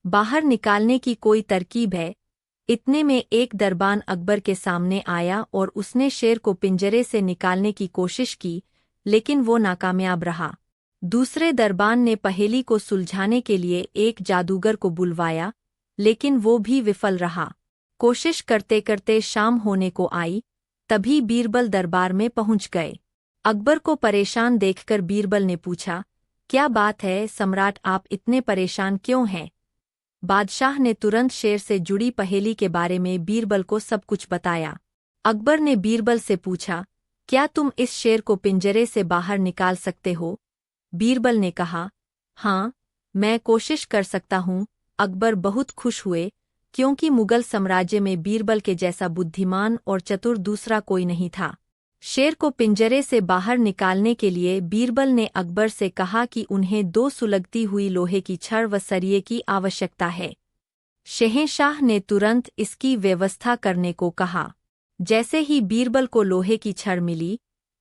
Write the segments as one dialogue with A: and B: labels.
A: बाहर निकालने की कोई तरकीब है? इतने में एक दरबान अकबर के सामने आया और उसने शेर को पिंजरे से निकालने की कोशिश की, लेकिन वो नाकामयाब रहा। दूसरे दरबान ने पहेली को सुलझाने के लिए एक जादूगर को बुलवाया, लेकिन वो भी विफल रहा। कोशिश करते करते शाम होने को आई, तभी बीरबल दरबार में पहुंच गए। अकबर को परेशान देखकर बीरबल ने पूछा, क्या बात है सम्राट, आप इतने परेशान क्यों हैं? बादशाह ने तुरंत शेर से जुड़ी पहेली के बारे में बीरबल को सब कुछ बताया। अकबर ने बीरबल से पूछा, क्या तुम इस शेर को पिंजरे से बाहर निकाल सकते हो? बीरबल ने कहा, हाँ, मैं कोशिश कर सकता हूँ। अकबर बहुत खुश हुए, क्योंकि मुगल साम्राज्य में बीरबल के जैसा बुद्धिमान और चतुर दूसरा कोई नहीं था। शेर को पिंजरे से बाहर निकालने के लिए बीरबल ने अकबर से कहा कि उन्हें 2 सुलगती हुई लोहे की छड़ व सरिये की आवश्यकता है। शहंशाह ने तुरंत इसकी व्यवस्था करने को कहा। जैसे ही बीरबल को लोहे की छड़ मिली,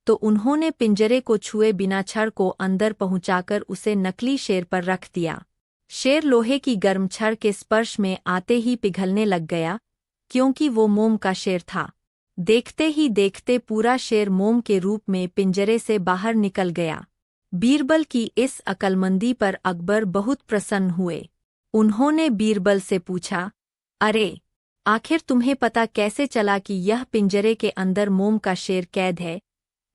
A: तो उन्होंने पिंजरे को छुए बिना छड़ को अंदर पहुंचाकर उसे नकली शेर पर रख दिया। शेर लोहे की गर्म छड़ के स्पर्श में आते ही पिघलने लग गया, क्योंकि वो मोम का शेर था। देखते ही देखते पूरा शेर मोम के रूप में पिंजरे से बाहर निकल गया। बीरबल की इस अक्लमंदी पर अकबर बहुत प्रसन्न हुए। उन्होंने बीरबल से पूछा, अरे, आखिर तुम्हें पता कैसे चला कि यह पिंजरे के अंदर मोम का शेर कैद है?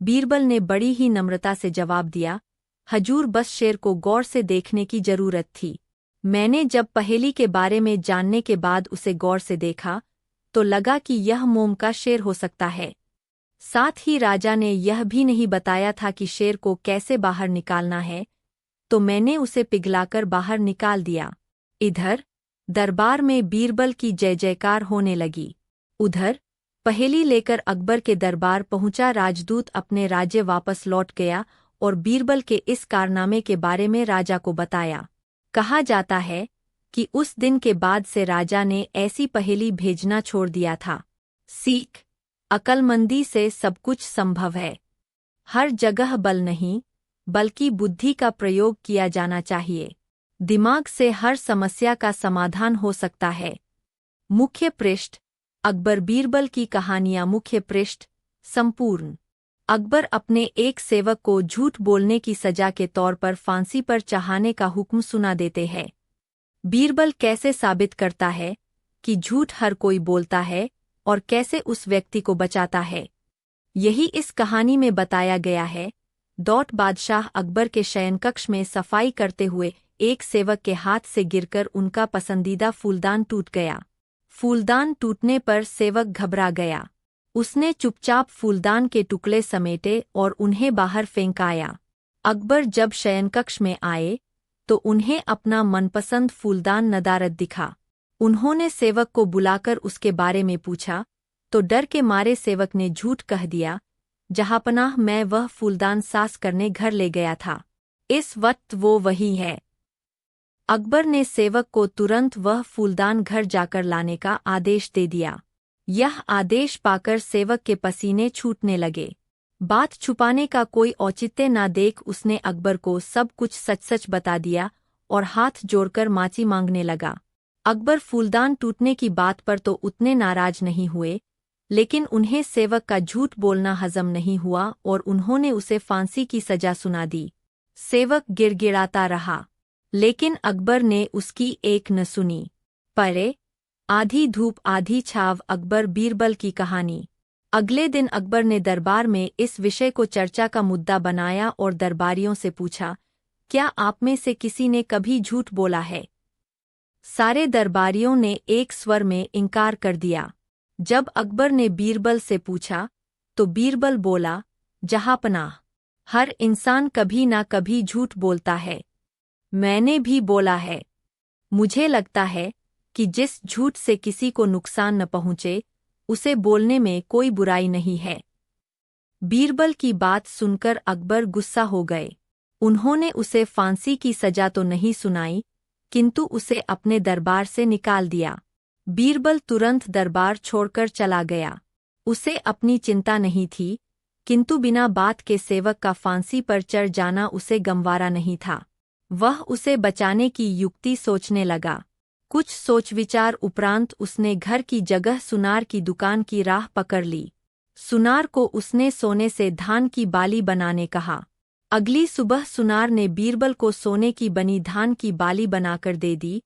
A: बीरबल ने बड़ी ही नम्रता से जवाब दिया, हजूर, बस शेर को गौर से देखने की जरूरत थी। मैंने जब पहेली के बारे में जानने के बाद उसे गौर से देखा, तो लगा कि यह मोम का शेर हो सकता है। साथ ही राजा ने यह भी नहीं बताया था कि शेर को कैसे बाहर निकालना है, तो मैंने उसे पिघलाकर बाहर निकाल दिया। इधर दरबार में बीरबल की जय जयकार होने लगी। उधर पहेली लेकर अकबर के दरबार पहुंचा राजदूत अपने राज्य वापस लौट गया और बीरबल के इस कारनामे के बारे में राजा को बताया। कहा जाता है कि उस दिन के बाद से राजा ने ऐसी पहेली भेजना छोड़ दिया था। सीख, अक्लमंदी से सब कुछ संभव है। हर जगह बल नहीं, बल्कि बुद्धि का प्रयोग किया जाना चाहिए। दिमाग से हर समस्या का समाधान हो सकता है। मुख्य पृष्ठ, अकबर बीरबल की कहानियां। मुख्य पृष्ठ संपूर्ण। अकबर अपने एक सेवक को झूठ बोलने की सजा के तौर पर फांसी पर चढ़ाने का हुक्म सुना देते हैं। बीरबल कैसे साबित करता है कि झूठ हर कोई बोलता है और कैसे उस व्यक्ति को बचाता है, यही इस कहानी में बताया गया है। बादशाह अकबर के शयनकक्ष में सफाई करते हुए एक सेवक के हाथ से गिरकर उनका पसंदीदा फूलदान टूट गया। फूलदान टूटने पर सेवक घबरा गया। उसने चुपचाप फूलदान के टुकड़े समेटे और उन्हें बाहर फेंकाया। अकबर जब शयनकक्ष में आए, तो उन्हें अपना मनपसंद फूलदान नदारद दिखा। उन्होंने सेवक को बुलाकर उसके बारे में पूछा, तो डर के मारे सेवक ने झूठ कह दिया, जहांपनाह, मैं वह फूलदान सास करने घर ले गया था। इस वक्त वो वही है। अकबर ने सेवक को तुरंत वह फूलदान घर जाकर लाने का आदेश दे दिया। यह आदेश पाकर सेवक के पसीने छूटने लगे। बात छुपाने का कोई औचित्य न देख उसने अकबर को सब कुछ सच सच बता दिया और हाथ जोड़कर माफी मांगने लगा। अकबर फूलदान टूटने की बात पर तो उतने नाराज नहीं हुए, लेकिन उन्हें सेवक का झूठ बोलना हजम नहीं हुआ और उन्होंने उसे फांसी की सजा सुना दी। सेवक गिड़गिड़ाता रहा, लेकिन अकबर ने उसकी एक न सुनी। परे आधी धूप आधी छाव, अकबर बीरबल की कहानी। अगले दिन अकबर ने दरबार में इस विषय को चर्चा का मुद्दा बनाया और दरबारियों से पूछा, क्या आप में से किसी ने कभी झूठ बोला है? सारे दरबारियों ने एक स्वर में इनकार कर दिया। जब अकबर ने बीरबल से पूछा, तो बीरबल बोला, जहांपनाह, हर इंसान कभी ना कभी झूठ बोलता है। मैंने भी बोला है। मुझे लगता है कि जिस झूठ से किसी को नुकसान न पहुंचे, उसे बोलने में कोई बुराई नहीं है। बीरबल की बात सुनकर अकबर गुस्सा हो गए। उन्होंने उसे फांसी की सजा तो नहीं सुनाई, किंतु उसे अपने दरबार से निकाल दिया। बीरबल तुरंत दरबार छोड़कर चला गया। उसे अपनी चिंता नहीं थी, किंतु बिना बात के सेवक का फांसी पर चढ़ जाना उसे गंवारा नहीं था। वह उसे बचाने की युक्ति सोचने लगा। कुछ सोच विचार उपरांत उसने घर की जगह सुनार की दुकान की राह पकड़ ली। सुनार को उसने सोने से धान की बाली बनाने कहा। अगली सुबह सुनार ने बीरबल को सोने की बनी धान की बाली बनाकर दे दी,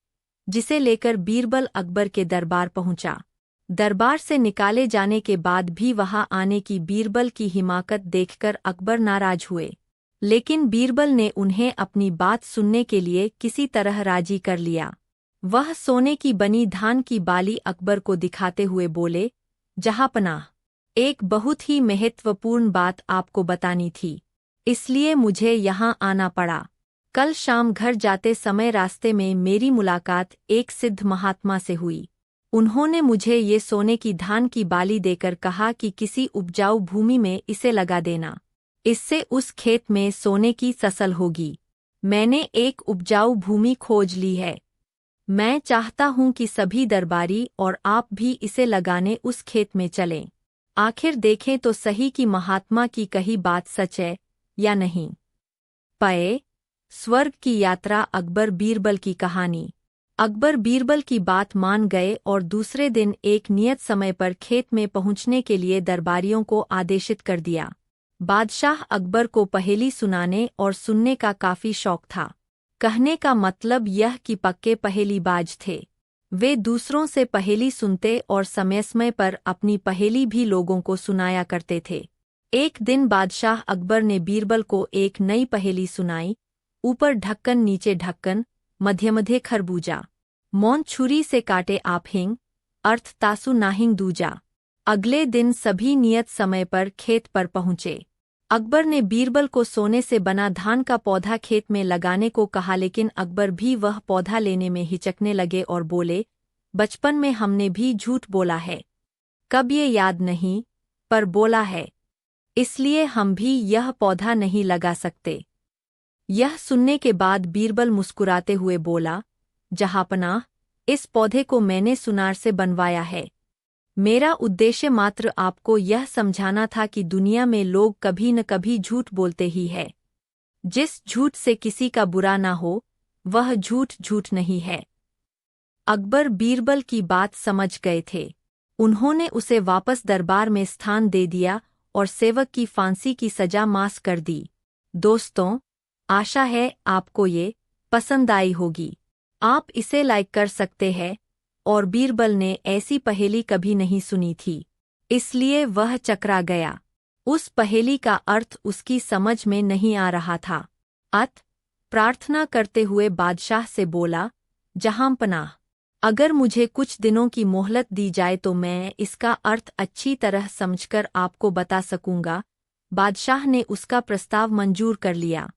A: जिसे लेकर बीरबल अकबर के दरबार पहुंचा। दरबार से निकाले जाने के बाद भी वहां आने की बीरबल की हिमाकत देखकर अकबर नाराज हुए, लेकिन बीरबल ने उन्हें अपनी बात सुनने के लिए किसी तरह राजी कर लिया। वह सोने की बनी धान की बाली अकबर को दिखाते हुए बोले, जहांपनाह, एक बहुत ही महत्वपूर्ण बात आपको बतानी थी, इसलिए मुझे यहाँ आना पड़ा। कल शाम घर जाते समय रास्ते में मेरी मुलाकात एक सिद्ध महात्मा से हुई। उन्होंने मुझे ये सोने की धान की बाली देकर कहा कि किसी उपजाऊ भूमि में इसे लगा देना, इससे उस खेत में सोने की फसल होगी। मैंने एक उपजाऊ भूमि खोज ली है। मैं चाहता हूं कि सभी दरबारी और आप भी इसे लगाने उस खेत में चलें। आखिर देखें तो सही कि महात्मा की कही बात सच है या नहीं। पए स्वर्ग की यात्रा अकबर बीरबल की कहानी। अकबर बीरबल की बात मान गए और दूसरे दिन एक नियत समय पर खेत में पहुंचने के लिए दरबारियों को आदेशित कर दिया। बादशाह अकबर को पहेली सुनाने और सुनने का काफी शौक था। कहने का मतलब यह कि पक्के पहेलीबाज थे। वे दूसरों से पहेली सुनते और समय समय पर अपनी पहेली भी लोगों को सुनाया करते थे। एक दिन बादशाह अकबर ने बीरबल को एक नई पहेली सुनाई। ऊपर ढक्कन नीचे ढक्कन, मध्य मध्य खरबूजा, मौन छुरी से काटे आप हिंग, अर्थ तासु नाहिंग दूजा। अगले दिन सभी नियत समय पर खेत पर पहुंचे। अकबर ने बीरबल को सोने से बना धान का पौधा खेत में लगाने को कहा, लेकिन अकबर भी वह पौधा लेने में हिचकने लगे और बोले, बचपन में हमने भी झूठ बोला है। कब ये याद नहीं, पर बोला है, इसलिए हम भी यह पौधा नहीं लगा सकते। यह सुनने के बाद बीरबल मुस्कुराते हुए बोला, जहांपनाह, इस पौधे को मैंने सुनार से बनवाया है। मेरा उद्देश्य मात्र आपको यह समझाना था कि दुनिया में लोग कभी न कभी झूठ बोलते ही है। जिस झूठ से किसी का बुरा ना हो, वह झूठ झूठ नहीं है। अकबर बीरबल की बात समझ गए थे। उन्होंने उसे वापस दरबार में स्थान दे दिया और सेवक की फांसी की सजा मास कर दी। दोस्तों, आशा है आपको ये पसंद आई होगी। आप इसे लाइक कर सकते हैं। और बीरबल ने ऐसी पहेली कभी नहीं सुनी थी, इसलिए वह चकरा गया। उस पहेली का अर्थ उसकी समझ में नहीं आ रहा था। प्रार्थना करते हुए बादशाह से बोला, जहांपनाह, अगर मुझे कुछ दिनों की मोहलत दी जाए तो मैं इसका अर्थ अच्छी तरह समझकर आपको बता सकूंगा। बादशाह ने उसका प्रस्ताव मंजूर कर लिया।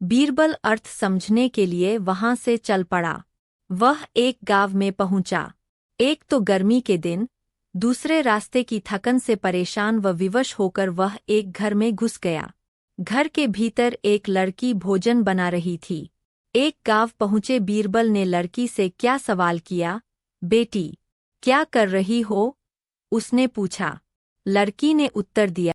A: बीरबल अर्थ समझने के लिए वहां से चल पड़ा। वह एक गांव में पहुंचा। एक तो गर्मी के दिन, दूसरे रास्ते की थकन से परेशान व विवश होकर वह एक घर में घुस गया। घर के भीतर एक लड़की भोजन बना रही थी। एक गांव पहुंचे बीरबल ने लड़की से क्या सवाल किया, बेटी, क्या कर रही हो? उसने पूछा। लड़की ने उत्तर दिया,